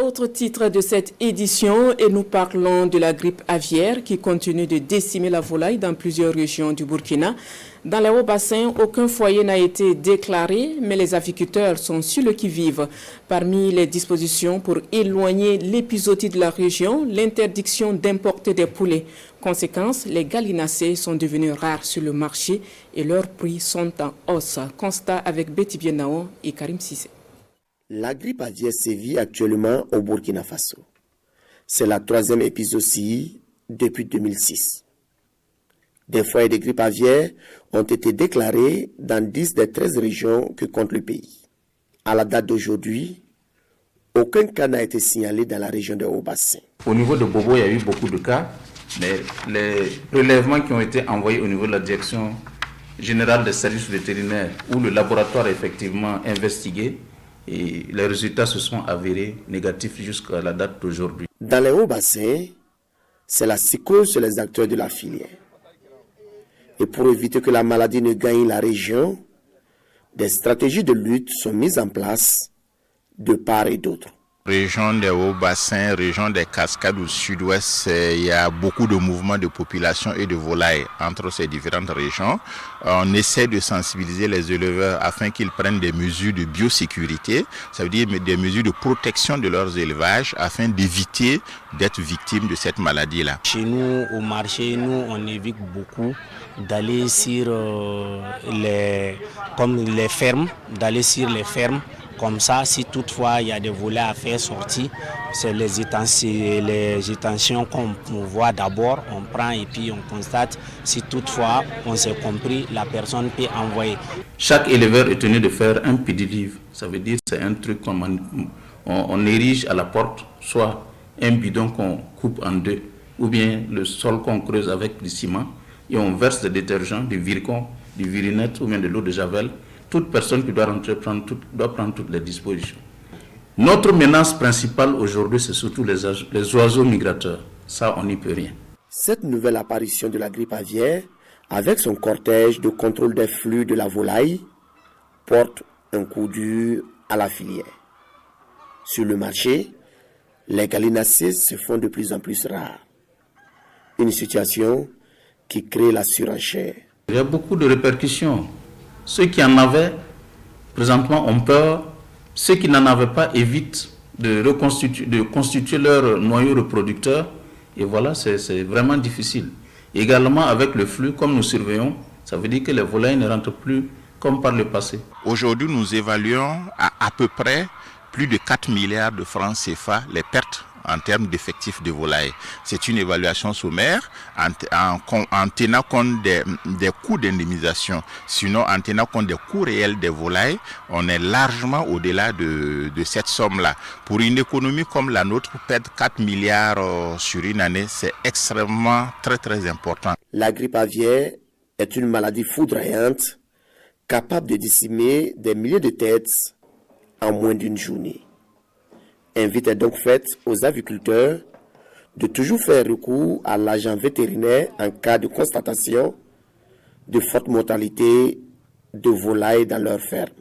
Autre titre de cette édition, et nous parlons de la grippe aviaire qui continue de décimer la volaille dans plusieurs régions du Burkina. Dans les hauts bassins, aucun foyer n'a été déclaré, mais les aviculteurs sont sur le qui-vive. Parmi les dispositions pour éloigner l'épizootie de la région, l'interdiction d'importer des poulets. Conséquence, les gallinacés sont devenus rares sur le marché et leurs prix sont en hausse. Constat avec Betty Bienao et Karim Sissé. La grippe aviaire sévit actuellement au Burkina Faso. C'est la 3e épizootie depuis 2006. Des foyers de grippe aviaire ont été déclarés dans 10 des 13 régions que compte le pays. À la date d'aujourd'hui, aucun cas n'a été signalé dans la région de Haut-Bassin. Au niveau de Bobo, il y a eu beaucoup de cas, mais les prélèvements qui ont été envoyés au niveau de la direction générale des services vétérinaires où le laboratoire a effectivement investigué, et les résultats se sont avérés négatifs jusqu'à la date d'aujourd'hui. Dans les hauts bassins, c'est la psychose sur les acteurs de la filière. Et pour éviter que la maladie ne gagne la région, des stratégies de lutte sont mises en place de part et d'autre. Région des hauts bassins, région des cascades au sud-ouest, il y a beaucoup de mouvements de population et de volailles entre ces différentes régions. On essaie de sensibiliser les éleveurs afin qu'ils prennent des mesures de biosécurité, ça veut dire des mesures de protection de leurs élevages afin d'éviter d'être victimes de cette maladie-là. Chez nous, au marché, nous, on évite beaucoup d'aller sur les fermes, Comme ça, si toutefois il y a des volets à faire sortir, c'est les étentions qu'on voit d'abord, on prend et puis on constate. Si toutefois on s'est compris, la personne peut envoyer. Chaque éleveur est tenu de faire un pédilive. Ça veut dire que c'est un truc qu'on érige à la porte, soit un bidon qu'on coupe en deux, ou bien le sol qu'on creuse avec du ciment, et on verse des détergents, du vircon, du virinette ou bien de l'eau de javel. Toute personne qui doit rentrer doit prendre toutes les dispositions. Notre menace principale aujourd'hui, c'est surtout les oiseaux migrateurs. Ça, on n'y peut rien. Cette nouvelle apparition de la grippe aviaire, avec son cortège de contrôle des flux de la volaille, porte un coup dur à la filière. Sur le marché, les gallinacés se font de plus en plus rares. Une situation qui crée la surenchère. Il y a beaucoup de répercussions. Ceux qui en avaient, présentement, ont peur. Ceux qui n'en avaient pas évitent de constituer leur noyau reproducteur. Et voilà, c'est vraiment difficile. Également, avec le flux, comme nous surveillons, ça veut dire que les volailles ne rentrent plus comme par le passé. Aujourd'hui, nous évaluons à peu près plus de 4 milliards de francs CFA les pertes en termes d'effectifs de volailles. C'est une évaluation sommaire en tenant compte des coûts d'indemnisation. Sinon, en tenant compte des coûts réels des volailles, on est largement au-delà de cette somme-là. Pour une économie comme la nôtre, perdre 4 milliards sur une année, c'est extrêmement très important. La grippe aviaire est une maladie foudroyante, capable de décimer des milliers de têtes en moins d'une journée. Invite est donc faite aux aviculteurs de toujours faire recours à l'agent vétérinaire en cas de constatation de forte mortalité de volailles dans leur ferme.